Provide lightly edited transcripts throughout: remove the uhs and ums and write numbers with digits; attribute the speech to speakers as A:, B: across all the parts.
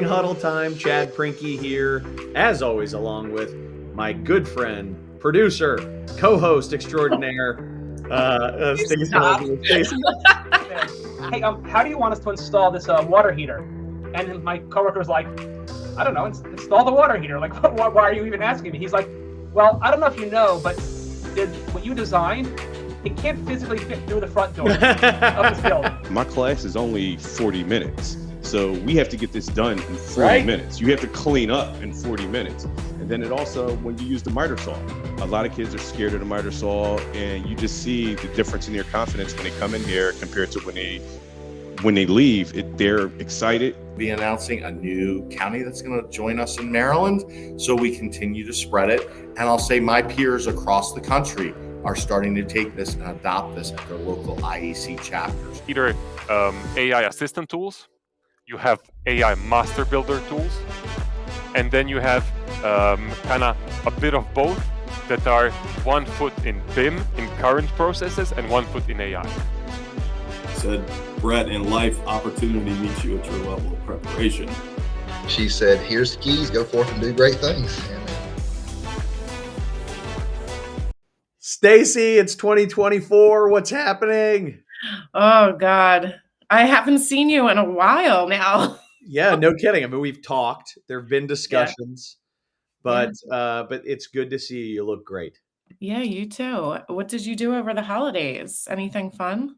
A: Huddle time, Chad Prinky here, as always, along with my good friend, producer, co-host extraordinaire, Stacey.
B: Stop.
A: Stacey.
B: Hey, how do you want us to install this water heater? And my coworker was like, I don't know, install the water heater. Like, why are you even asking me? He's like, well, I don't know if you know, but what you designed, it can't physically fit through the front door of this building.
C: My class is only 40 minutes. So we have to get this done in 40 minutes. You have to clean up in 40 minutes. And then it also, when you use the miter saw, a lot of kids are scared of the miter saw, and you just see the difference in their confidence when they come in here compared to when they leave. They're excited.
D: Be announcing a new county that's going to join us in Maryland, so we continue to spread it. And I'll say my peers across the country are starting to take this and adopt this at their local IEC chapters.
E: Either AI assistant tools, you have AI master builder tools, and then you have kind of a bit of both that are 1 foot in BIM, in current processes, and 1 foot in AI.
F: Said, Brett, in life, opportunity meets you at your level of preparation.
G: She said, here's the keys, go forth and do great things.
A: Stacey, it's 2024. What's happening?
H: Oh, God. I haven't seen you in a while now.
A: Yeah, no kidding. I mean, we've talked. There have been discussions, but it's good to see you. You look great.
H: Yeah, you too. What did you do over the holidays? Anything fun?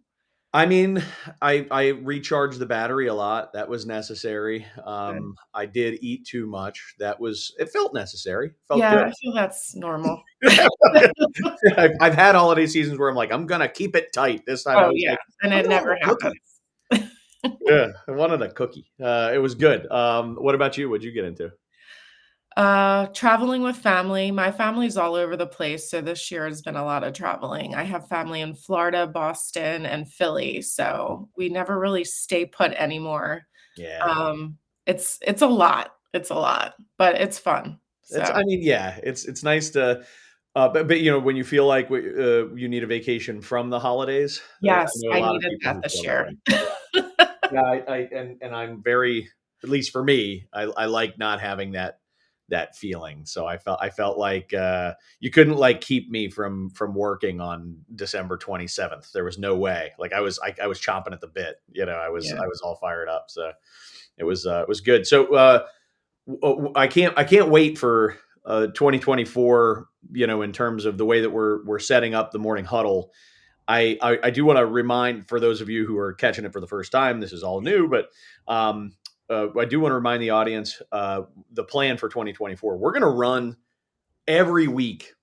A: I mean, I recharged the battery a lot. That was necessary. I did eat too much. It felt necessary. Felt
H: yeah,
A: good.
H: I feel that's normal.
A: I've had holiday seasons where I'm like, I'm going to keep it tight this time.
H: Oh, yeah. And it never happens.
A: Yeah, I wanted a cookie. It was good. What about you? What'd you get into?
H: Traveling with family. My family's all over the place, so this year has been a lot of traveling. I have family in Florida, Boston, and Philly, so we never really stay put anymore.
A: Yeah.
H: It's a lot. It's a lot, but it's fun. So.
A: It's nice to but you know, when you feel like you need a vacation from the holidays.
H: Yes, I needed that this year.
A: And I'm very, at least for me, I like not having that feeling. So I felt like you couldn't like keep me from working on December 27th. There was no way. Like I was chomping at the bit. You know, I was all fired up. So it was good. So I can't wait for 2024. You know, in terms of the way that we're setting up the morning huddle. I do want to remind, for those of you who are catching it for the first time, this is all new, but I do want to remind the audience the plan for 2024. We're going to run every week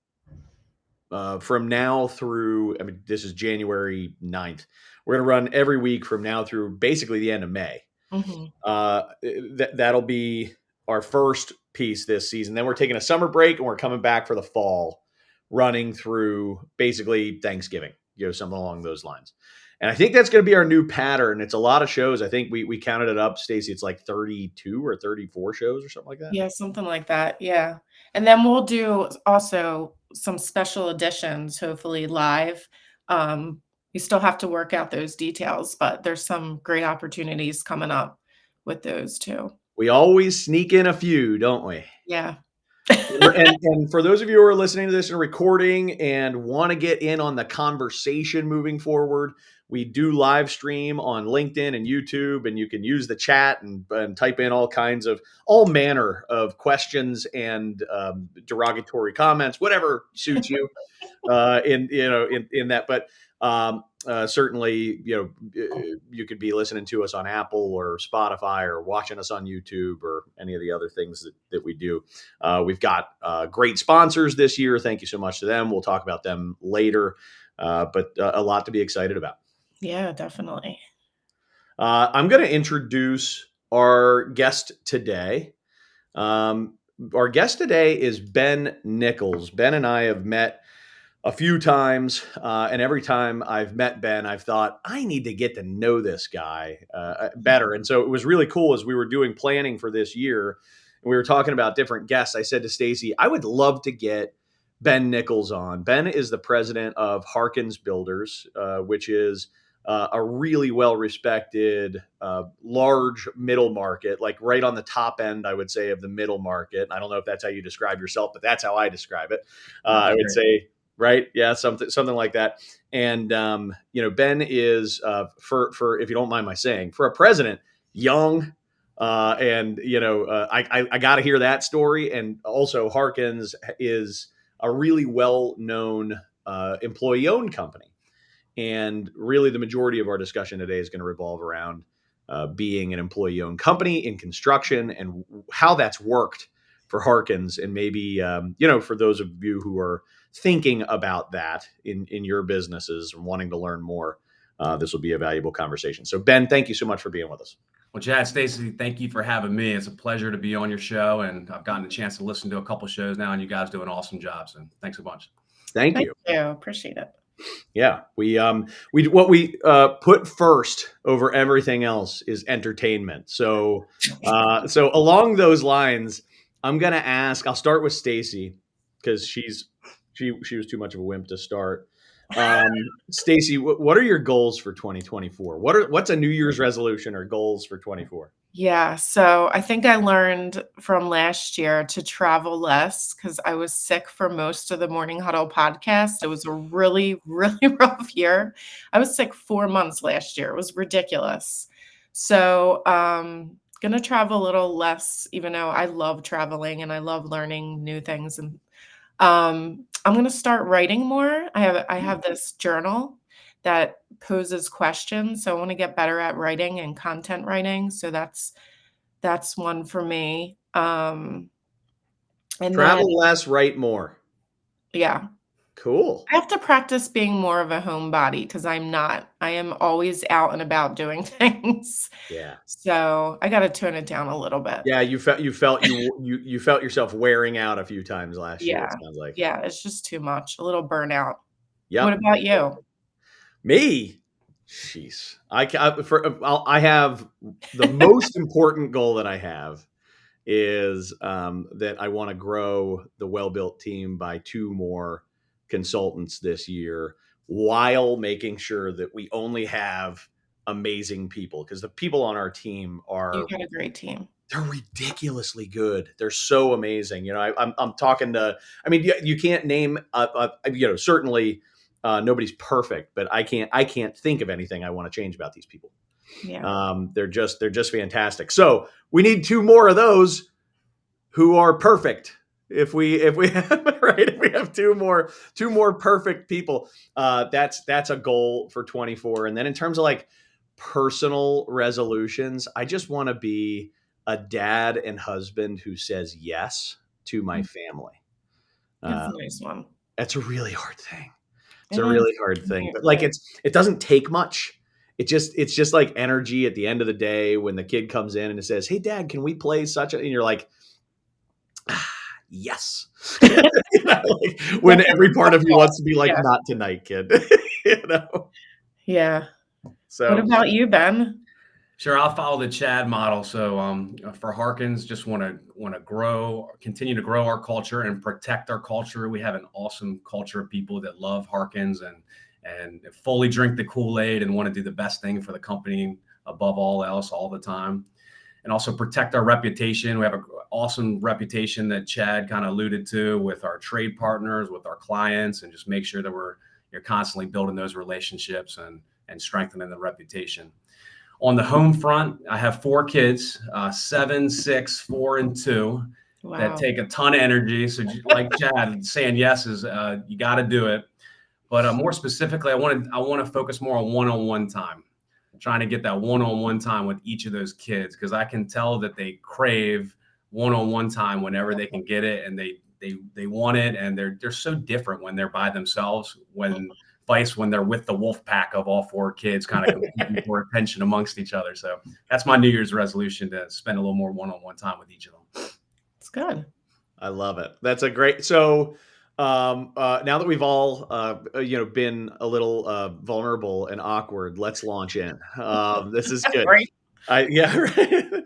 A: from now through, this is January 9th. We're going to run every week from now through basically the end of May. Mm-hmm. That'll be our first piece this season. Then we're taking a summer break and we're coming back for the fall, running through basically Thanksgiving. Something along those lines. And I think that's going to be our new pattern. It's a lot of shows. I think we counted it up, Stacey. It's like 32 or 34 shows or something like that.
H: Yeah, something like that. Yeah. And then we'll do also some special editions, hopefully live. We still have to work out those details, but there's some great opportunities coming up with those too.
A: We always sneak in a few, don't we?
H: Yeah.
A: and for those of you who are listening to this and recording and want to get in on the conversation moving forward, we do live stream on LinkedIn and YouTube, and you can use the chat and type in all manner of questions and derogatory comments, whatever suits you in that. But certainly, you could be listening to us on Apple or Spotify or watching us on YouTube or any of the other things that we do. We've got great sponsors this year. Thank you so much to them. We'll talk about them later, but a lot to be excited about.
H: Yeah, definitely.
A: I'm going to introduce our guest today. Our guest today is Ben Nichols. Ben and I have met a few times, and every time I've met Ben, I've thought, I need to get to know this guy better. And so it was really cool as we were doing planning for this year, and we were talking about different guests. I said to Stacey, I would love to get Ben Nichols on. Ben is the president of Harkins Builders, which is a really well-respected, large middle market, like right on the top end, I would say, of the middle market. I don't know if that's how you describe yourself, but that's how I describe it. I would say, right? Yeah, something like that. And Ben is for if you don't mind my saying, for a president, young. I got to hear that story. And also, Harkins is a really well-known employee-owned company. And really, the majority of our discussion today is going to revolve around being an employee-owned company in construction and how that's worked for Harkins. And maybe, for those of you who are thinking about that in your businesses and wanting to learn more, this will be a valuable conversation. So, Ben, thank you so much for being with us.
I: Well, Chad, Stacy, thank you for having me. It's a pleasure to be on your show, and I've gotten a chance to listen to a couple shows now, and you guys do an awesome job. So thanks a bunch.
A: Thank you.
H: Appreciate it.
A: Yeah, we put first over everything else is entertainment. So along those lines, I'm gonna ask. I'll start with Stacy because she was too much of a wimp to start. Stacy, what are your goals for 2024? What's a New Year's resolution or goals for 24?
H: Yeah, so I think I learned from last year to travel less because I was sick for most of the Morning Huddle podcast. It was a really, really rough year. I was sick 4 months last year. It was ridiculous. So gonna travel a little less, even though I love traveling and I love learning new things. And I'm gonna start writing more. I have this journal that poses questions. So I want to get better at writing and content writing. So that's one for me. And
A: Travel less, write more.
H: Yeah.
A: Cool.
H: I have to practice being more of a homebody because I'm not. I am always out and about doing things.
A: Yeah.
H: So I got to tone it down a little bit.
A: Yeah, you felt yourself wearing out a few times last year. It sounds like.
H: Yeah, it's just too much. A little burnout.
A: Yeah.
H: What about you?
A: Me? Jeez. I have the most important goal that I have is that I want to grow the well-built team by 2 more consultants this year while making sure that we only have amazing people, because the people on our team
H: You got a great team.
A: They're ridiculously good. They're so amazing. I'm talking to, you can't name, certainly nobody's perfect, but I can't think of anything I want to change about these people.
H: Yeah.
A: They're just fantastic. So we need 2 more of those who are perfect. If we have 2 more perfect people, that's a goal for 24. And then in terms of like personal resolutions, I just want to be a dad and husband who says yes to my family.
H: That's a nice one.
A: That's a really hard thing. It's a really hard thing, but like it doesn't take much. It's just like energy at the end of the day when the kid comes in and it says, "Hey, Dad, can we play such a?" And you're like, yes. When every part of you wants to be like, not tonight, kid.
H: Yeah.
A: So
H: what about you, Ben?
I: Sure, I'll follow the Chad model. So for Harkins, just want to grow, continue to grow our culture and protect our culture. We have an awesome culture of people that love Harkins and fully drink the Kool-Aid and want to do the best thing for the company above all else all the time. And also protect our reputation. We have an awesome reputation that Chad kind of alluded to with our trade partners, with our clients, and just make sure that you're constantly building those relationships and strengthening the reputation. On the home front, I have 4 kids, 7, 6, 4, and 2 that take a ton of energy. So like Chad saying yes is you got to do it. But more specifically, I want to focus more on one-on-one time, trying to get that one-on-one time with each of those kids, because I can tell that they crave one-on-one time whenever they can get it, and they want it, and they're so different when they're by themselves, when they're with the wolf pack of all 4 kids kind of competing for attention amongst each other. So that's my New Year's resolution, to spend a little more one-on-one time with each of them.
H: It's good.
A: I love it. That's a great. So now that we've all been a little vulnerable and awkward, let's launch in. This is good.
H: Right.
A: Right.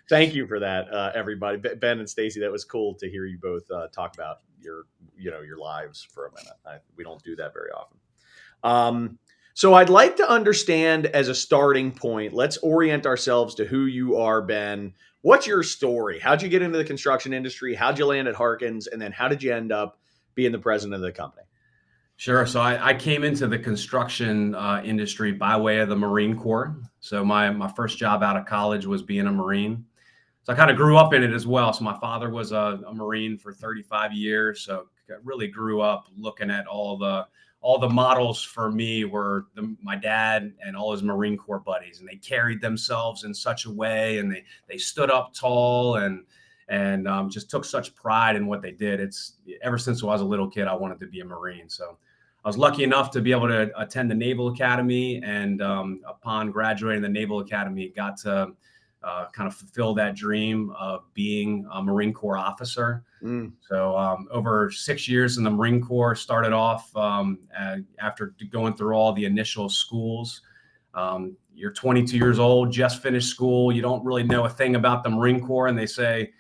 A: Thank you for that, everybody. Ben and Stacy, that was cool to hear you both talk about your lives for a minute. We don't do that very often. So I'd like to understand as a starting point, let's orient ourselves to who you are, Ben. What's your story? How'd you get into the construction industry? How'd you land at Harkins? And then how did you end up being the president of the company?
I: Sure. So I came into the construction industry by way of the Marine Corps. So my first job out of college was being a Marine. So I kind of grew up in it as well. So my father was a Marine for 35 years. So I really grew up looking at all the models for me were my dad and all his Marine Corps buddies, and they carried themselves in such a way, and they stood up tall and just took such pride in what they did. It's ever since I was a little kid, I wanted to be a Marine. So I was lucky enough to be able to attend the Naval Academy, and upon graduating the Naval Academy, got to kind of fulfill that dream of being a Marine Corps officer. So over 6 years in the Marine Corps, started off after going through all the initial schools. You're 22 years old, just finished school. You don't really know a thing about the Marine Corps, and they say,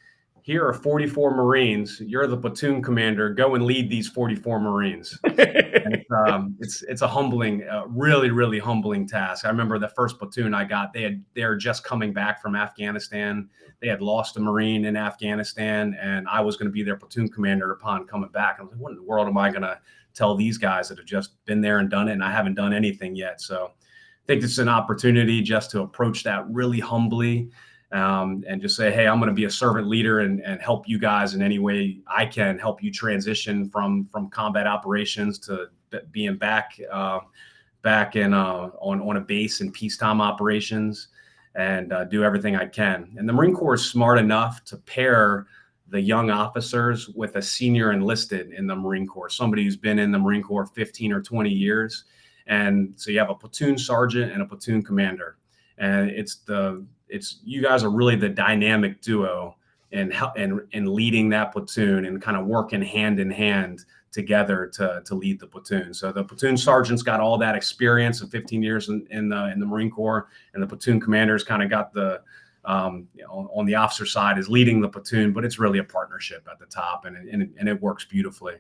I: here are 44 Marines. You're the platoon commander. Go and lead these 44 Marines. And it's a humbling, really, really humbling task. I remember the first platoon I got, they're just coming back from Afghanistan. They had lost a Marine in Afghanistan, and I was going to be their platoon commander upon coming back. I was like, what in the world am I going to tell these guys that have just been there and done it, and I haven't done anything yet? So I think it's an opportunity just to approach that really humbly. And just say, hey, I'm going to be a servant leader and help you guys in any way I can, help you transition from combat operations to being back in on a base in peacetime operations, and do everything I can. And the Marine Corps is smart enough to pair the young officers with a senior enlisted in the Marine Corps, somebody who's been in the Marine Corps 15 or 20 years. And so you have a platoon sergeant and a platoon commander, and it's you guys are really the dynamic duo and leading that platoon and kind of working hand in hand together to lead the platoon. So the platoon sergeant's got all that experience of 15 years in the Marine Corps, and the platoon commander's kind of got the on the officer side is leading the platoon, but it's really a partnership at the top, and it works beautifully.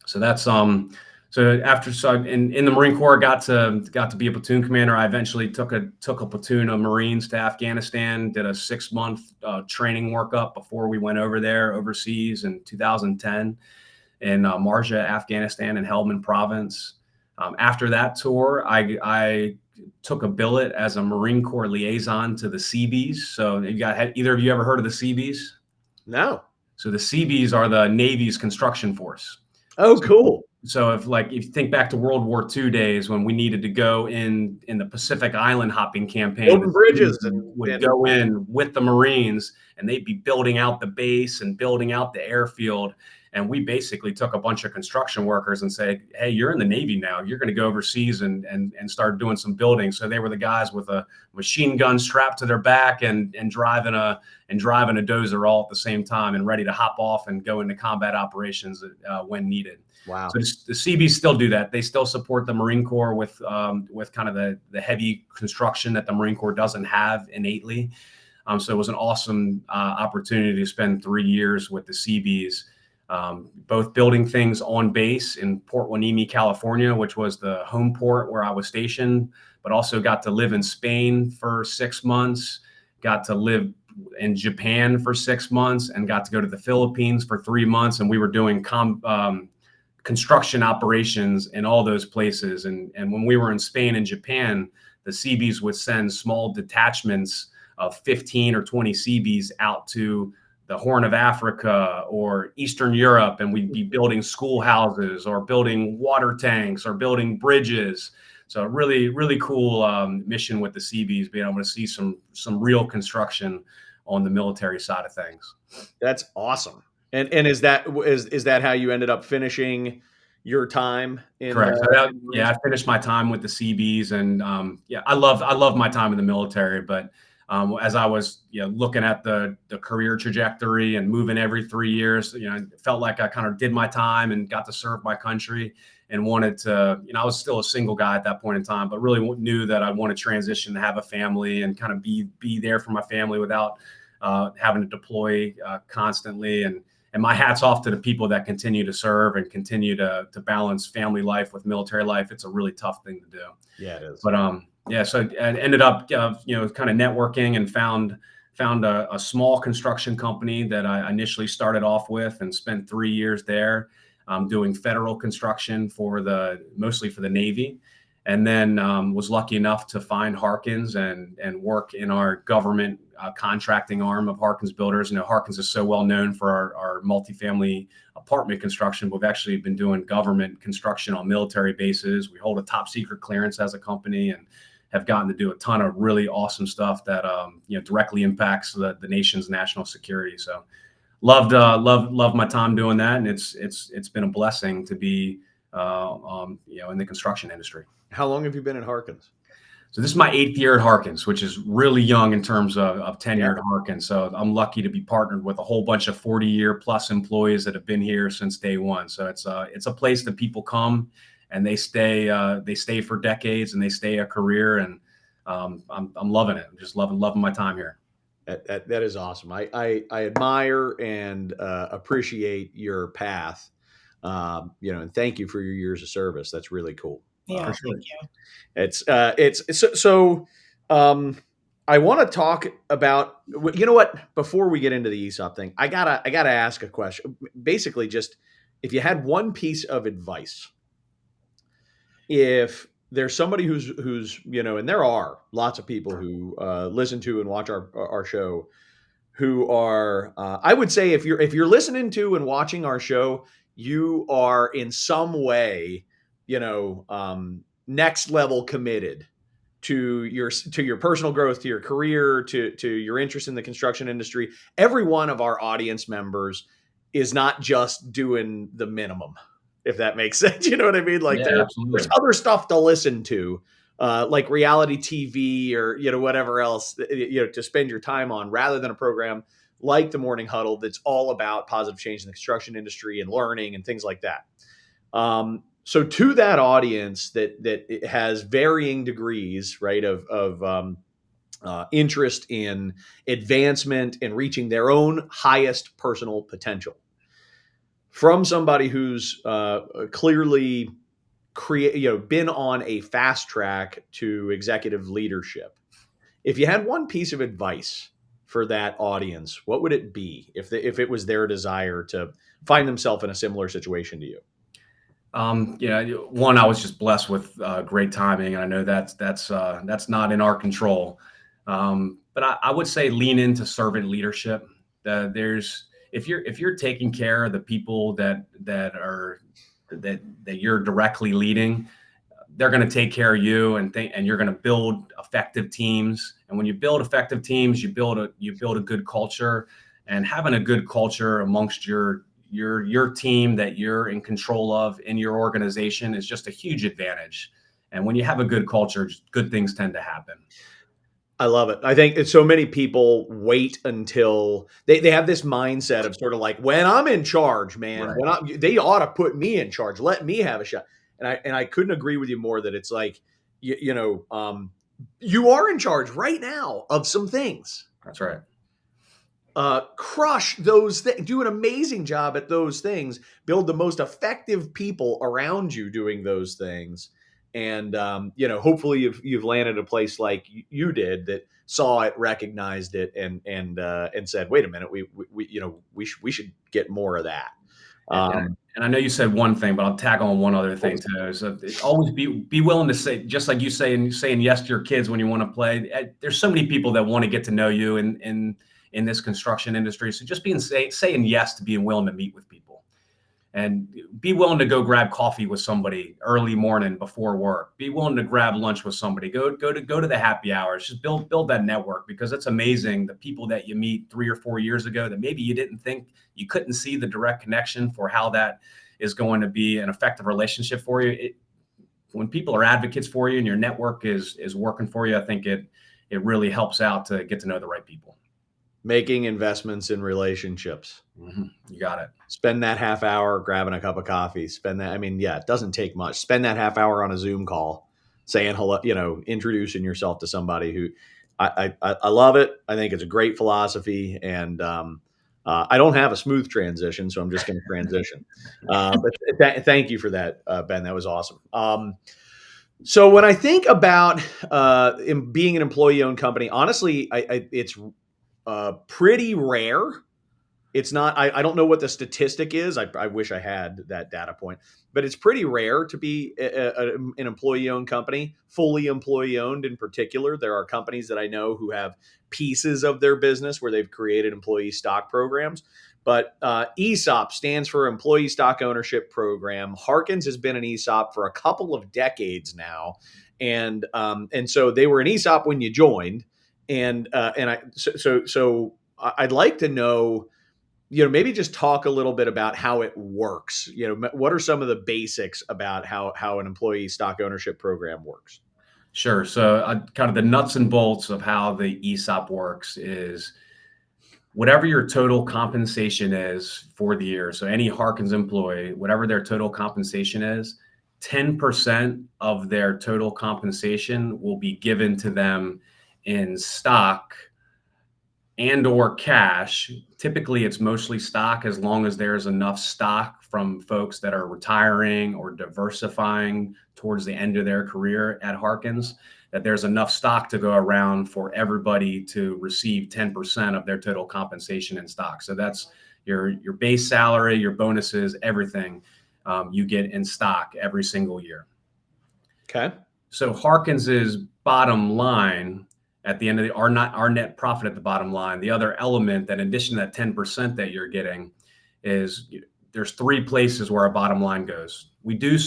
I: So that's So in the Marine Corps, got to be a platoon commander. I eventually took a platoon of Marines to Afghanistan, did a 6-month training workup before we went over there overseas in 2010 in Marja, Afghanistan, in Helmand Province. After that tour, I took a billet as a Marine Corps liaison to the Seabees. So either of you ever heard of the Seabees?
A: No.
I: So the Seabees are the Navy's construction force.
A: Oh, cool.
I: So if you think back to World War II days when we needed to go in the Pacific Island hopping campaign,
A: building bridges
I: would go in with the Marines, and they'd be building out the base and building out the airfield. And we basically took a bunch of construction workers and said, hey, you're in the Navy now. You're going to go overseas and start doing some building. So they were the guys with a machine gun strapped to their back and driving a dozer all at the same time, and ready to hop off and go into combat operations when needed.
A: Wow.
I: So the Seabees still do that. They still support the Marine Corps with kind of the heavy construction that the Marine Corps doesn't have innately. So it was an awesome opportunity to spend 3 years with the Seabees, both building things on base in Port Hueneme, California, which was the home port where I was stationed, but also got to live in Spain for 6 months, got to live in Japan for 6 months, and got to go to the Philippines for 3 months. And we were doing construction operations in all those places. And when we were in Spain and Japan, the Seabees would send small detachments of 15 or 20 Seabees out to the Horn of Africa or Eastern Europe, and we'd be building schoolhouses or building water tanks or building bridges. So really, really cool mission with the Seabees, being able to see some real construction on the military side of things. That's
A: awesome. And is that how you ended up finishing your time in?
I: Correct. I finished my time with the Seabees, and I love my time in the military. But as I was looking at the career trajectory and moving every 3 years, it felt like I kind of did my time and got to serve my country, and wanted to. I was still a single guy at that point in time, but really knew that I want to transition to have a family and kind of be there for my family without having to deploy constantly. my hat's off to the people that continue to serve and continue to balance family life with military life. It's a really tough thing to do.
A: Yeah, it is.
I: But yeah, so I ended up kind of networking and found a small construction company that I initially started off with and spent 3 years there doing federal construction mostly for the Navy. And then was lucky enough to find Harkins and work in our government contracting arm of Harkins Builders. Harkins is so well known for our multifamily apartment construction. We've actually been doing government construction on military bases. We hold a top secret clearance as a company and have gotten to do a ton of really awesome stuff that directly impacts the nation's national security. So loved my time doing that, and it's been a blessing to be in the construction industry.
A: How long have you been at Harkins?
I: So this is my 8th year at Harkins, which is really young in terms of tenure at Harkins. So I'm lucky to be partnered with a whole bunch of 40-year plus employees that have been here since day one. So it's a place that people come and they stay for decades, and they stay a career. And I'm loving it. I'm just loving my time here.
A: That is awesome. I admire and appreciate your path. And thank you for your years of service. That's really cool.
H: Yeah,
I: sure.
H: thank you.
A: It's so. I want to talk about. You know what? Before we get into the ESOP thing, I gotta ask a question. Basically, just if you had one piece of advice, if there's somebody who's and there are lots of people who listen to and watch our show, who are I would say if you're listening to and watching our show, you are in some way next level committed to your personal growth, to your career, to your interest in the construction industry. Every one of our audience members is not just doing the minimum, if that makes sense. You know what I mean? Like there's other stuff to listen to, like reality TV or whatever else to spend your time on, rather than a program like the Morning Huddle that's all about positive change in the construction industry and learning and things like that. So to that audience that has varying degrees, right, of interest in advancement and reaching their own highest personal potential, from somebody who's clearly been on a fast track to executive leadership, if you had one piece of advice for that audience, what would it be if it was their desire to find themselves in a similar situation to you?
I: One, I was just blessed with great timing, and I know that's not in our control. But I would say lean into servant leadership. If you're taking care of the people that you're directly leading, they're going to take care of you, and you're going to build effective teams. And when you build effective teams, you build a good culture, and having a good culture amongst your team that you're in control of in your organization is just a huge advantage. And when you have a good culture, good things tend to happen.
A: I love it. I think that so many people wait until they have this mindset of sort of like, when I'm in charge, man,
I: Right.
A: they ought to put me in charge. Let me have a shot. And I couldn't agree with you more that it's like, you are in charge right now of some things.
I: That's right.
A: Crush those things, do an amazing job at those things, build the most effective people around you doing those things. And, hopefully you've landed a place like you did that saw it, recognized it, and said, wait a minute, we should get more of that.
I: And I know you said one thing, but I'll tag on one other thing too. So always be willing to say, just like you saying yes to your kids when you want to play. There's so many people that want to get to know you in this construction industry. So just saying yes to being willing to meet with people, and be willing to go grab coffee with somebody early morning before work. Be willing to grab lunch with somebody. Go to the happy hours. Just build that network, because it's amazing the people that you meet 3 or 4 years ago that maybe you didn't think, you couldn't see the direct connection for how that is going to be an effective relationship for you. When people are advocates for you and your network is working for you, I think it really helps out to get to know the right people.
A: Making investments in relationships.
I: Mm-hmm. You got it.
A: Spend that half hour grabbing a cup of coffee. It doesn't take much. Spend that half hour on a Zoom call saying hello, introducing yourself to somebody who I love it. I think it's a great philosophy. And I don't have a smooth transition, so I'm just going to transition. But thank you for that, Ben. That was awesome. So when I think about being an employee-owned company, honestly, it's pretty rare. It's not, I don't know what the statistic is. I wish I had that data point, but it's pretty rare to be an employee-owned company, fully employee-owned in particular. There are companies that I know who have pieces of their business where they've created employee stock programs. But ESOP stands for Employee Stock Ownership Program. Harkins has been an ESOP for a couple of decades now. And so they were an ESOP when you joined. And so I'd like to know, maybe just talk a little bit about how it works. What are some of the basics about how an employee stock ownership program works?
I: Sure. So kind of the nuts and bolts of how the ESOP works is whatever your total compensation is for the year. So any Harkins employee, whatever their total compensation is, 10% of their total compensation will be given to them in stock and or cash. Typically, it's mostly stock, as long as there's enough stock from folks that are retiring or diversifying towards the end of their career at Harkins, that there's enough stock to go around for everybody to receive 10% of their total compensation in stock. So that's your base salary, your bonuses, everything you get in stock every single year.
A: Okay.
I: So Harkins's bottom line at the end of our net profit at the bottom line, the other element that in addition to that 10% that you're getting is there's three places where our bottom line goes. We do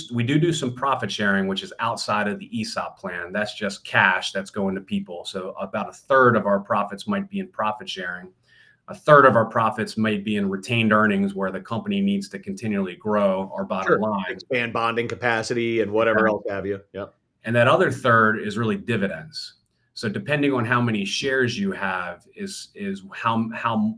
I: some profit sharing, which is outside of the ESOP plan. That's just cash that's going to people. So about a third of our profits might be in profit sharing. A third of our profits might be in retained earnings, where the company needs to continually grow our bottom line.
A: Expand bonding capacity and whatever else have you. Yep.
I: And that other third is really dividends. So depending on how many shares you have is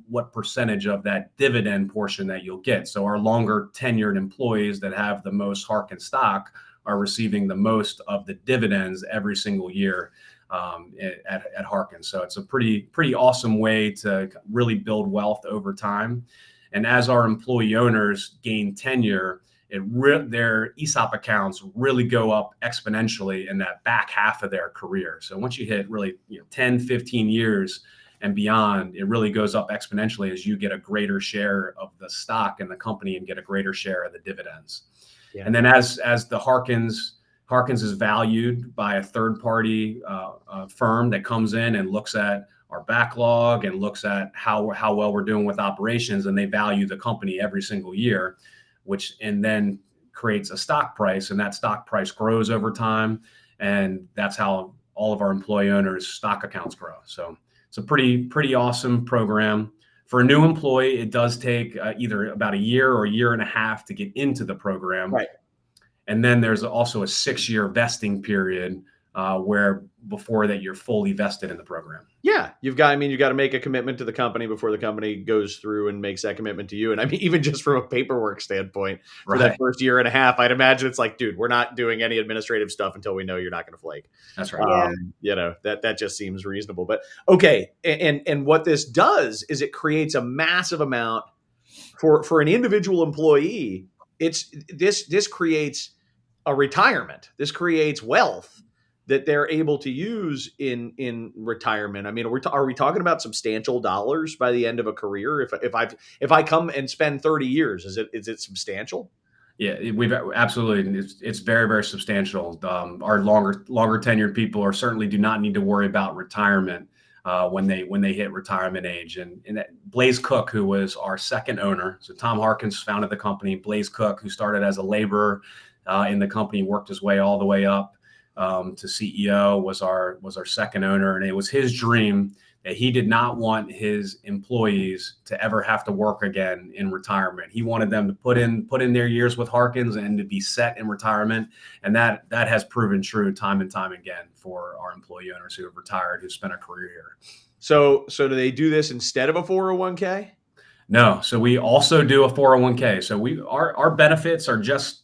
I: what percentage of that dividend portion that you'll get. So our longer tenured employees that have the most Harkins stock are receiving the most of the dividends every single year at Harkins. So it's a pretty awesome way to really build wealth over time. And as our employee owners gain tenure, their ESOP accounts really go up exponentially in that back half of their career. So once you hit really 10, 15 years and beyond, it really goes up exponentially as you get a greater share of the stock in the company and get a greater share of the dividends. Yeah. And then as the Harkins is valued by a third party firm that comes in and looks at our backlog and looks at how well we're doing with operations, and they value the company every single year, and then creates a stock price, and that stock price grows over time. And that's how all of our employee owners' stock accounts grow. So it's a pretty awesome program. For a new employee, it does take either about a year or a year and a half to get into the program.
A: Right.
I: And then there's also a 6-year vesting period where before that you're fully vested in the program.
A: Yeah, you got to make a commitment to the company before the company goes through and makes that commitment to you. And I mean, even just from a paperwork standpoint, for that first year and a half, I'd imagine it's like, dude, we're not doing any administrative stuff until we know you're not going to flake.
I: That's right.
A: That just seems reasonable. But okay, and what this does is it creates a massive amount for an individual employee. This creates a retirement. This creates wealth that they're able to use in retirement. I mean, are we talking about substantial dollars by the end of a career? If I come and spend 30 years, is it substantial?
I: Yeah, we've absolutely. It's very, very substantial. Our longer tenured people certainly do not need to worry about retirement when they hit retirement age. And Blaze Cook, who was our second owner, so Tom Harkins founded the company. Blaze Cook, who started as a laborer in the company, worked his way all the way up to CEO, was our second owner. And it was his dream that he did not want his employees to ever have to work again in retirement. He wanted them to put in their years with Harkins and to be set in retirement. And that has proven true time and time again for our employee owners who have retired, who spent a career here.
A: So do they do this instead of a 401k?
I: No. So we also do a 401k. So our benefits are just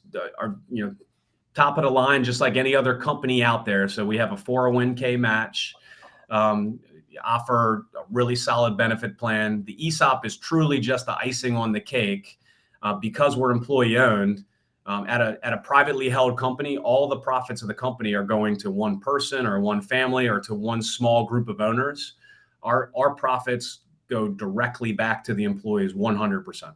I: top of the line, just like any other company out there. So we have a 401k match. offer a really solid benefit plan. The ESOP is truly just the icing on the cake because we're employee owned. At a privately held company, all the profits of the company are going to one person or one family or to one small group of owners. Our profits go directly back to the employees 100%.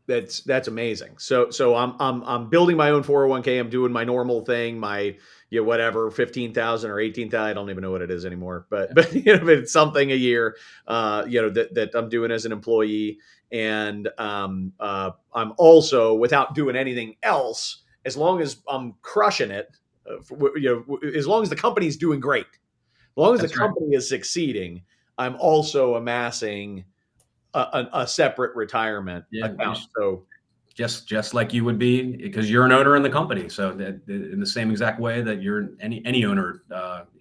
A: That's amazing. So I'm building my own 401k. I'm doing my normal thing, my whatever 15,000 or 18,000. I don't even know what it is anymore, but it's something a year, that I'm doing as an employee. And I'm also, without doing anything else, as long as I'm crushing it, as long as the company's doing great, as long as the company is succeeding, I'm also amassing a separate retirement account. So
I: just like you would be, because you're an owner in the company. So that in the same exact way that any owner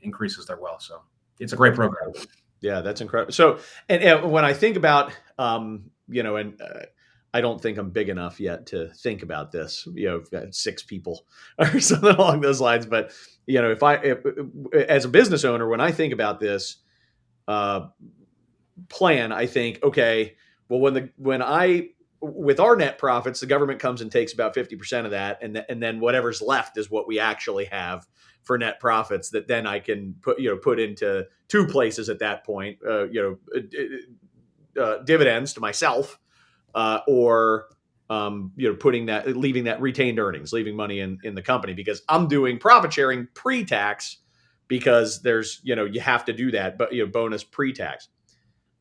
I: increases their wealth. So it's a great program.
A: Yeah, that's incredible. So, and when I think about, I don't think I'm big enough yet to think about this. I've got 6 people or something along those lines. But if as a business owner, when I think about this plan, I think, okay, well, with our net profits, the government comes and takes about 50% of that, and then whatever's left is what we actually have for net profits that then I can put into 2 places at that point, dividends to myself, or leaving that retained earnings, leaving money in the company, because I'm doing profit sharing pre-tax, because there's you have to do that, but bonus pre-tax.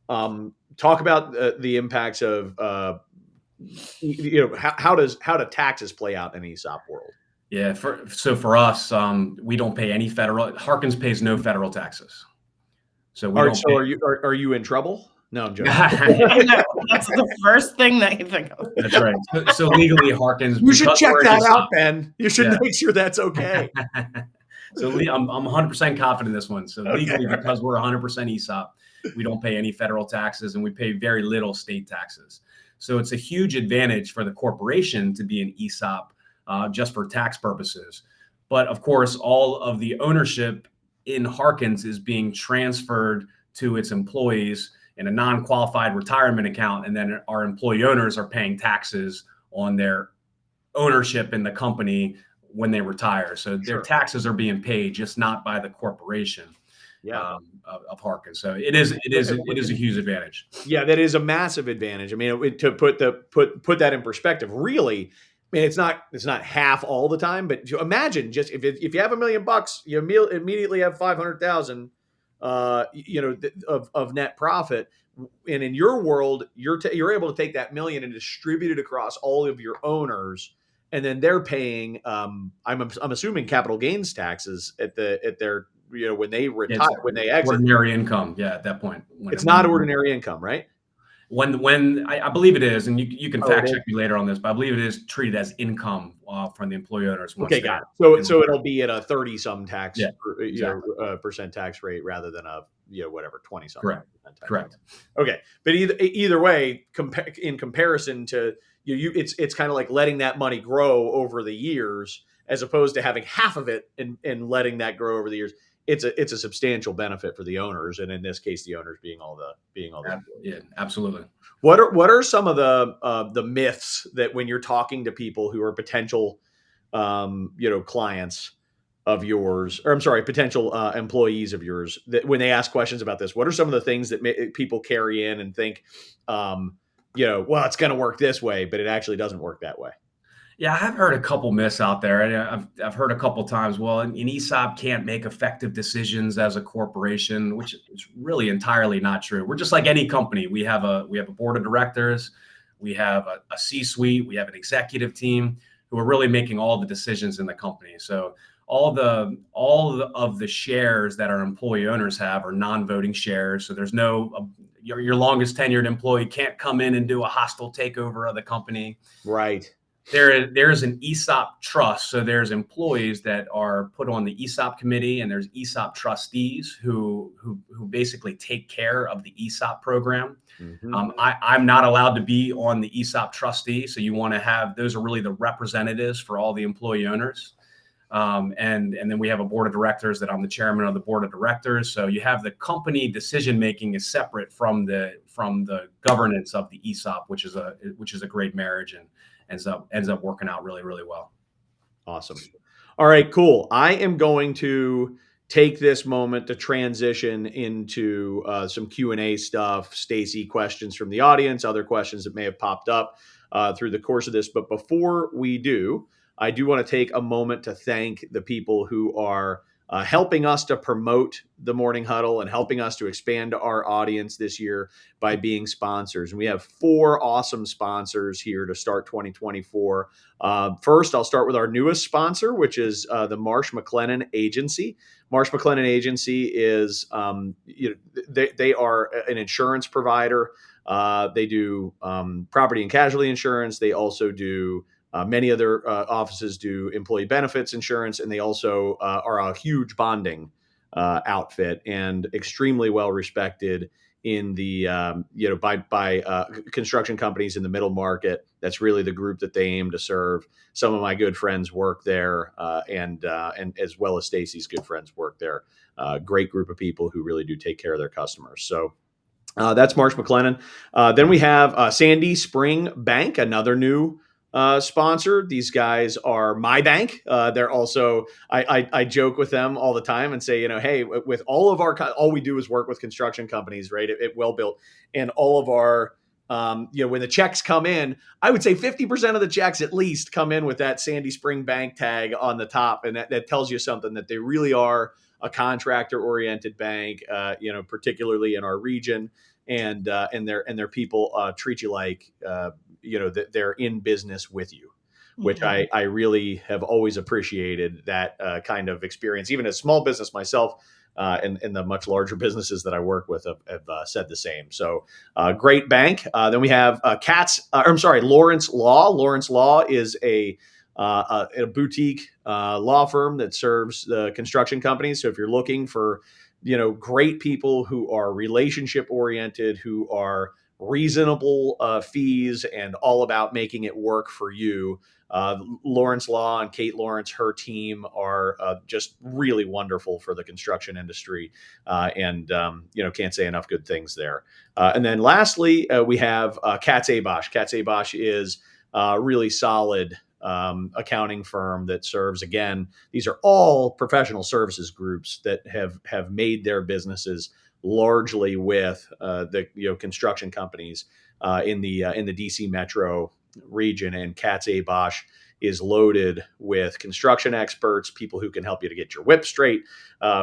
A: Talk about the impacts of how do taxes play out in the ESOP world?
I: Yeah, for us, we don't pay any federal. Harkins pays no federal taxes. So
A: are you in trouble? No, I'm joking.
H: That's the first thing that you think of.
I: That's right. So legally, Harkins.
A: You should check that out, Ben. You should make sure that's okay.
I: So I'm 100% confident in this one. So legally, because we're 100% ESOP, we don't pay any federal taxes, and we pay very little state taxes. So it's a huge advantage for the corporation to be an ESOP just for tax purposes. But of course, all of the ownership in Harkins is being transferred to its employees in a non-qualified retirement account. And then our employee owners are paying taxes on their ownership in the company when they retire. So their taxes are being paid, just not by the corporation of Harkins. So it is a huge advantage.
A: Yeah, that is a massive advantage. I mean, to put that in perspective, really, I mean, it's not half all the time, but imagine just if you have $1 million, you immediately have 500,000, of net profit. And in your world, you're able to take that $1 million and distribute it across all of your owners, and then they're paying, I'm assuming, capital gains taxes at their when they retire, when they exit.
I: Ordinary income, at that point.
A: It's not ordinary income, right?
I: When I believe it is, and you can fact check me later on this, but I believe it is treated as income from the employee owners.
A: Okay, got it. So it'll be at a 30-some tax percent tax rate rather than a 20-some.
I: Correct.
A: Okay, but either way, in comparison to it's kind of like letting that money grow over the years, as opposed to having half of it and letting that grow over the years. It's a substantial benefit for the owners, and in this case, the owners being all the.
I: Yeah, absolutely.
A: What are some of the myths that when you're talking to people who are potential, clients of yours, or I'm sorry, potential employees of yours, that when they ask questions about this, what are some of the things that people carry in and think, well, it's going to work this way, but it actually doesn't work that way?
I: Yeah, I have heard a couple myths out there, and I've heard a couple times. Well, an ESOP can't make effective decisions as a corporation, which is really entirely not true. We're just like any company. We have a board of directors, we have a C-suite, we have an executive team who are really making all the decisions in the company. So all of the shares that our employee owners have are non-voting shares. So there's no your longest tenured employee can't come in and do a hostile takeover of the company.
A: Right.
I: There's an ESOP trust. So there's employees that are put on the ESOP committee, and there's ESOP trustees who basically take care of the ESOP program. Mm-hmm. I'm not allowed to be on the ESOP trustee. So you want to have, those are really the representatives for all the employee owners. And then we have a board of directors that I'm the chairman of the board of directors. So you have the company decision making is separate from the governance of the ESOP, which is a great marriage and ends up working out really, really well.
A: Awesome. All right, cool. I am going to take this moment to transition into some Q&A stuff. Stacy, questions from the audience, other questions that may have popped up through the course of this. But before we do, I do want to take a moment to thank the people who are helping us to promote the Morning Huddle and helping us to expand our audience this year by being sponsors. And we have 4 awesome sponsors here to start 2024. First, I'll start with our newest sponsor, which is the Marsh McLennan Agency. Marsh McLennan Agency is, they are an insurance provider. They do property and casualty insurance. They also do many other offices do employee benefits insurance, and they also are a huge bonding outfit and extremely well respected in the by construction companies in the middle market. That's really the group that they aim to serve. Some of my good friends work there, and as well as Stacy's good friends work there. Great group of people who really do take care of their customers. So. That's Marsh McLennan. Then we have Sandy Spring Bank, another new sponsor. These guys are my bank. They're also, I joke with them all the time and say, hey, with all of all we do is work with construction companies, right? It well built, and all of our, when the checks come in, I would say 50% of the checks at least come in with that Sandy Spring Bank tag on the top, and that tells you something that they really are a contractor-oriented bank, particularly in our region, and their people treat you like that they're in business with you, which I really have always appreciated that kind of experience. Even as small business myself, and the much larger businesses that I work with have said the same. So great bank. Then we have Lawrence Law. Lawrence Law is a boutique law firm that serves the construction companies. So if you're looking for, great people who are relationship oriented, who are reasonable fees and all about making it work for you, Lawrence Law and Kate Lawrence, her team are just really wonderful for the construction industry, and can't say enough good things there. And then lastly, we have Katz Abosch. Katz Abosch is really solid accounting firm that serves, again, these are all professional services groups that have made their businesses largely with the construction companies in the DC metro region. And Katz Abosch is loaded with construction experts, people who can help you to get your whip straight,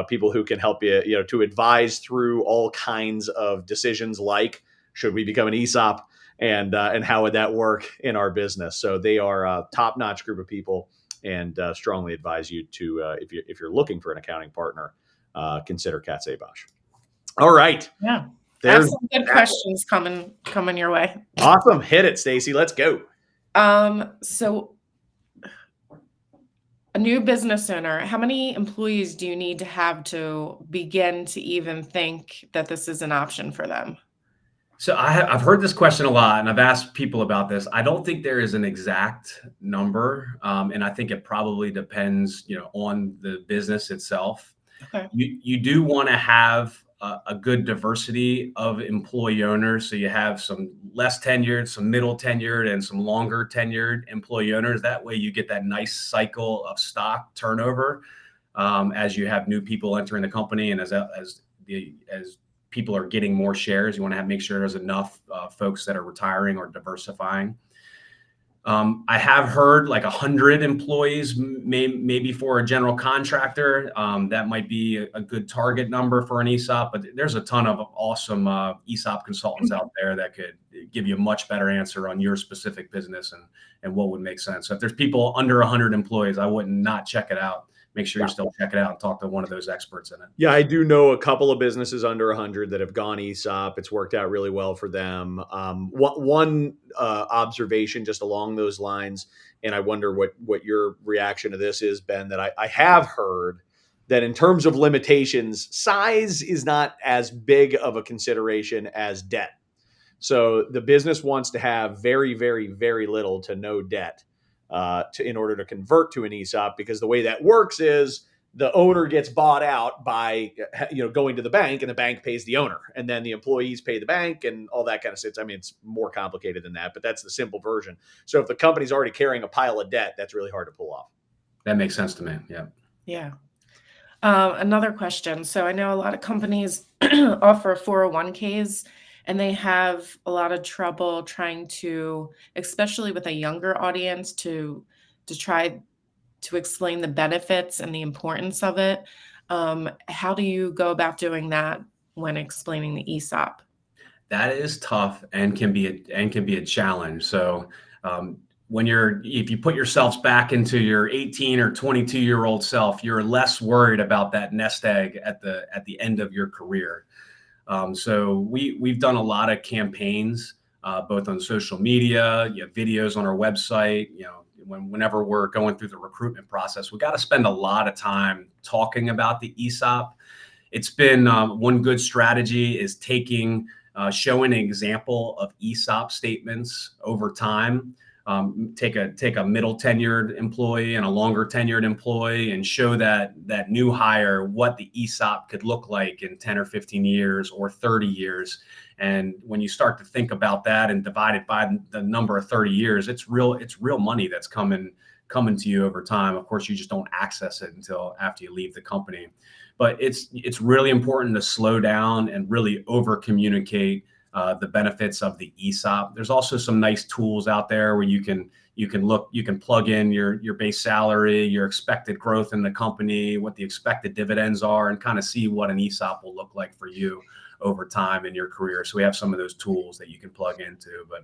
A: people who can help you to advise through all kinds of decisions like, should we become an ESOP? And how would that work in our business? So they are a top-notch group of people, and strongly advise you to, if you're looking for an accounting partner, consider Katz Abosch. All right.
H: Yeah. There's some good questions coming your way.
A: Awesome. Hit it, Stacy. Let's go.
H: So a new business owner, how many employees do you need to have to begin to even think that this is an option for them?
I: So I've heard this question a lot, and I've asked people about this. I don't think there is an exact number, and I think it probably depends, on the business itself.
H: Okay.
I: You do want to have a good diversity of employee owners, so you have some less tenured, some middle tenured, and some longer tenured employee owners. That way, you get that nice cycle of stock turnover as you have new people entering the company, and as people are getting more shares. You want to make sure there's enough folks that are retiring or diversifying. I have heard like 100 employees, maybe for a general contractor. That might be a good target number for an ESOP, but there's a ton of awesome ESOP consultants out there that could give you a much better answer on your specific business and what would make sense. So if there's people under 100 employees, I wouldn't not check it out. Make sure you still check it out and talk to one of those experts in it.
A: Yeah, I do know a couple of businesses under 100 that have gone ESOP. It's worked out really well for them. One observation just along those lines, and I wonder what your reaction to this is, Ben, that I have heard that in terms of limitations, size is not as big of a consideration as debt. So the business wants to have very, very, very little to no debt in order to convert to an ESOP, because the way that works is the owner gets bought out by going to the bank, and the bank pays the owner, and then the employees pay the bank and all that kind of stuff. I mean, it's more complicated than that, but that's the simple version. So if the company's already carrying a pile of debt, that's really hard to pull off.
I: That makes sense to me. Yeah.
H: Yeah. Another question. So I know a lot of companies offer 401ks, and they have a lot of trouble trying to, especially with a younger audience, to try to explain the benefits and the importance of it. How do you go about doing that when explaining the ESOP?
I: That is tough and can be a challenge. So if you put yourselves back into your 18 or 22-year-old self, you're less worried about that nest egg at the end of your career. So we've done a lot of campaigns, both on social media, videos on our website. Whenever we're going through the recruitment process, we got to spend a lot of time talking about the ESOP. It's been one good strategy is showing an example of ESOP statements over time. Take a middle tenured employee and a longer tenured employee and show that new hire what the ESOP could look like in 10 or 15 years or 30 years. And when you start to think about that and divide it by the number of 30 years, it's real money that's coming to you over time. Of course, you just don't access it until after you leave the company. But it's really important to slow down and really over communicate the benefits of the ESOP. There's also some nice tools out there where you can plug in your base salary, your expected growth in the company, what the expected dividends are, and kind of see what an ESOP will look like for you over time in your career. So we have some of those tools that you can plug into, but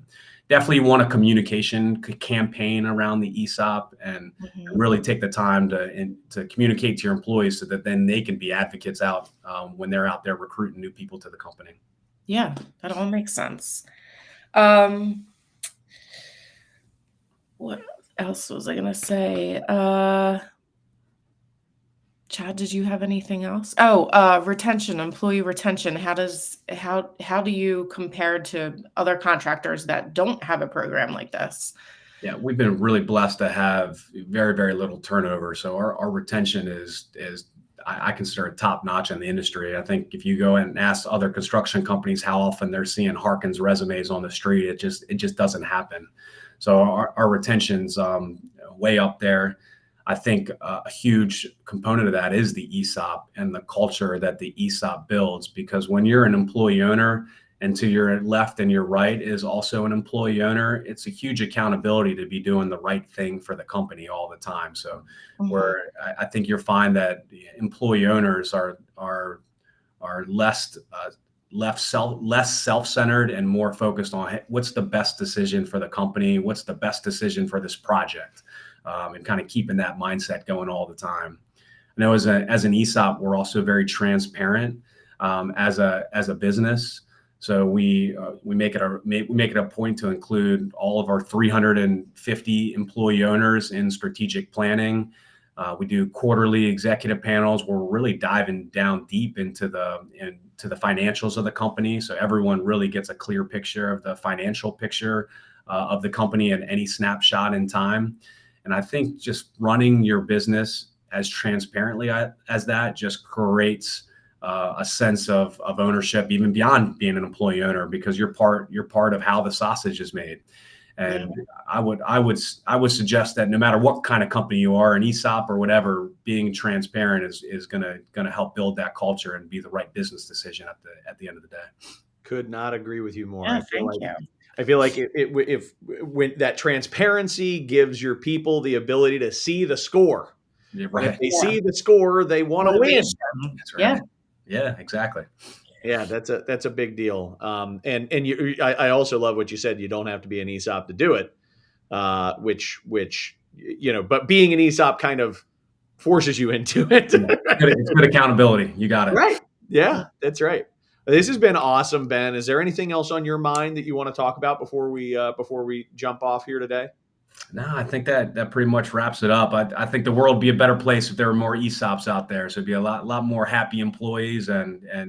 I: definitely want a communication campaign around the ESOP and really take the time to communicate to your employees so that then they can be advocates out when they're out there recruiting new people to the company.
H: Yeah, that all makes sense. What else was I going to say? Chad, did you have anything else? Oh, retention, employee retention. How do you compare to other contractors that don't have a program like this?
I: Yeah, we've been really blessed to have very, very little turnover. So our retention is I consider it top notch in the industry. I think if you go and ask other construction companies how often they're seeing Harkins resumes on the street, it just doesn't happen. So our retention's way up there. I think a huge component of that is the ESOP and the culture that the ESOP builds, because when you're an employee owner and to your left and your right is also an employee owner, it's a huge accountability to be doing the right thing for the company all the time. So where I think you'll find that the employee owners are less self-centered and more focused on, hey, what's the best decision for the company? What's the best decision for this project? And kind of keeping that mindset going all the time. I know as an ESOP, we're also very transparent as a business. So we make it a point to include all of our 350 employee owners in strategic planning. We do quarterly executive panels where we're really diving down deep into the financials of the company, so everyone really gets a clear picture of the financial picture of the company at any snapshot in time. And I think just running your business as transparently as that just creates a sense of ownership, even beyond being an employee owner, because you're part of how the sausage is made. And I would suggest that no matter what kind of company you are, an ESOP or whatever, being transparent is gonna help build that culture and be the right business decision at the end of the day.
A: Could not agree with you more.
H: Yeah, thank you.
A: I feel like when that transparency gives your people the ability to see the score.
I: Yeah, right.
A: If they see the score, they want to win.
I: That's right. Yeah, exactly.
A: Yeah, that's a big deal. And I also love what you said. You don't have to be an ESOP to do it, which but being an ESOP kind of forces you into it.
I: It's good accountability. You got it.
A: Right. Yeah, that's right. This has been awesome, Ben. Is there anything else on your mind that you want to talk about before we jump off here today?
I: No, I think that pretty much wraps it up. I think the world would be a better place if there were more ESOPs out there. So it'd be a lot more happy employees and a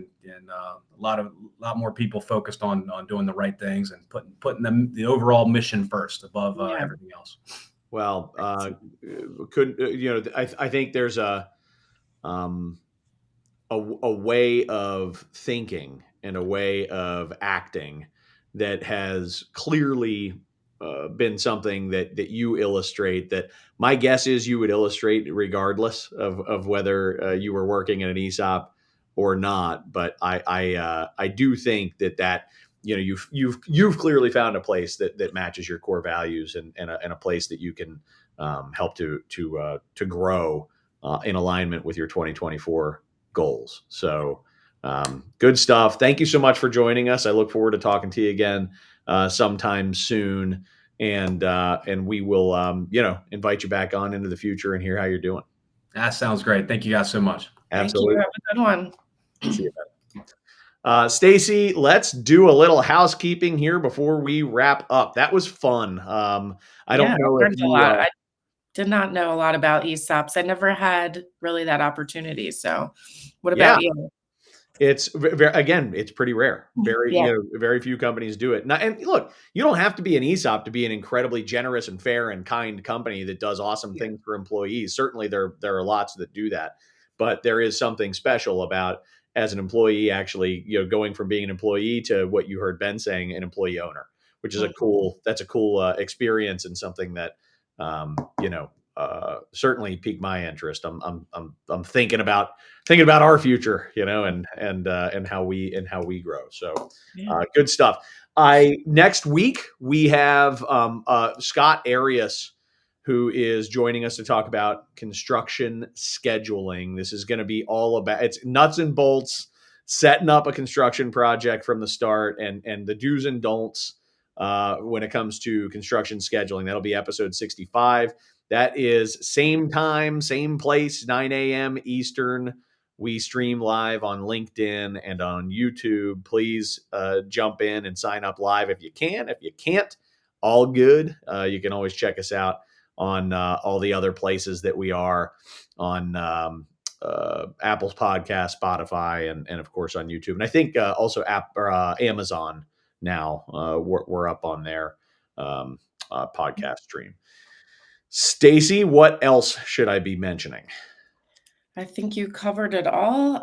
I: lot more people focused on doing the right things and putting the overall mission first above everything else.
A: Well, I think there's a way of thinking and a way of acting that has clearly been something that you illustrate, that my guess is you would illustrate regardless of whether you were working in an ESOP or not. But I do think that you've clearly found a place that matches your core values, and a place that you can help to grow in alignment with your 2024 goals. So good stuff. Thank you so much for joining us. I look forward to talking to you again sometime soon, and we will invite you back on into the future and hear how you're doing.
I: That sounds great. Thank you guys so much.
A: Absolutely.
H: Thank you. Have a good one.
A: See you, man. Stacy, let's do a little housekeeping here before we wrap up. That was fun. I don't know if you.
H: I did not know a lot about ESOPs. I never had really that opportunity. So, what about you?
A: It's it's pretty rare. Very few companies do it. And look, you don't have to be an ESOP to be an incredibly generous and fair and kind company that does awesome things for employees. Certainly, there are lots that do that, but there is something special about, as an employee, actually, going from being an employee to what you heard Ben saying, an employee owner, which is a cool experience, and something that certainly piqued my interest. I'm thinking about our future, and how we grow. So good stuff. Next week we have Scott Arias, who is joining us to talk about construction scheduling. This is going to be all about, it's nuts and bolts, setting up a construction project from the start, and the do's and don'ts when it comes to construction scheduling. That'll be episode 65. That is same time, same place, 9 a.m. Eastern. We stream live on LinkedIn and on YouTube. Please jump in and sign up live if you can. If you can't, all good. You can always check us out on all the other places that we are on, Apple's podcast, Spotify, and of course on YouTube. And I think also Amazon now. We're up on their podcast stream. Stacy, what else should I be mentioning?
H: I think you covered it all.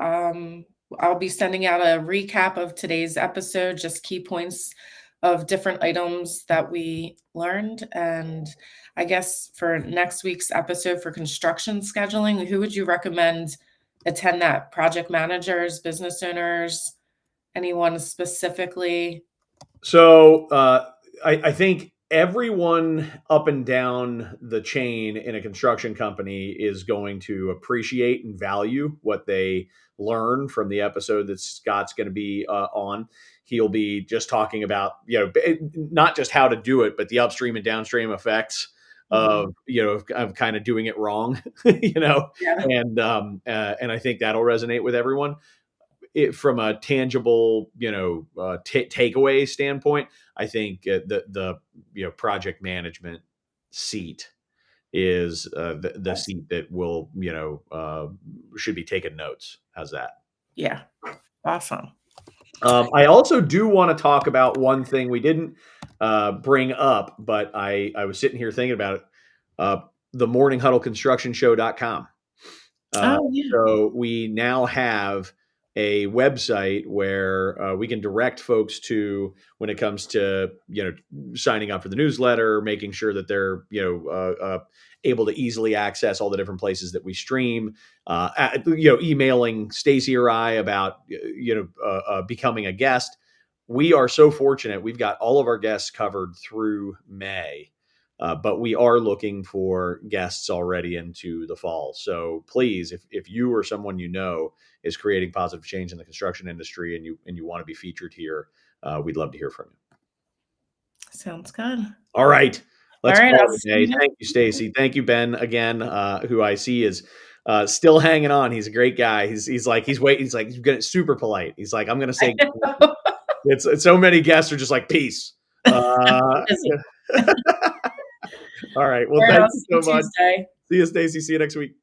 H: I'll be sending out a recap of today's episode, just key points of different items that we learned. And I guess for next week's episode for construction scheduling, who would you recommend attend that? Project managers, business owners, anyone specifically?
A: So I think everyone up and down the chain in a construction company is going to appreciate and value what they learn from the episode that Scott's going to be on. He'll be just talking about, not just how to do it, but the upstream and downstream effects of kind of doing it wrong, and I think that'll resonate with everyone. From a tangible, takeaway standpoint, I think the project management seat is the seat that will, should be taking notes. How's that?
H: Yeah. Awesome.
A: I also do want to talk about one thing we didn't bring up, but I was sitting here thinking about it. The morninghuddleconstructionshow.com. So we now have a website where we can direct folks to when it comes to, signing up for the newsletter, making sure that they're, able to easily access all the different places that we stream, emailing Stacy or I about, becoming a guest. We are so fortunate. We've got all of our guests covered through May. But we are looking for guests already into the fall. So please, if you or someone is creating positive change in the construction industry and you want to be featured here, we'd love to hear from you.
H: Sounds good.
A: All right. Let's call it a day.
H: You.
A: Thank you, Stacy. Thank you, Ben, again, who I see is still hanging on. He's a great guy. He's waiting. He's like, he's getting super polite. He's like, I'm going to say, it's so many guests are just like, peace. All right. Well, thank you so much. See you, Stacy. See you next week.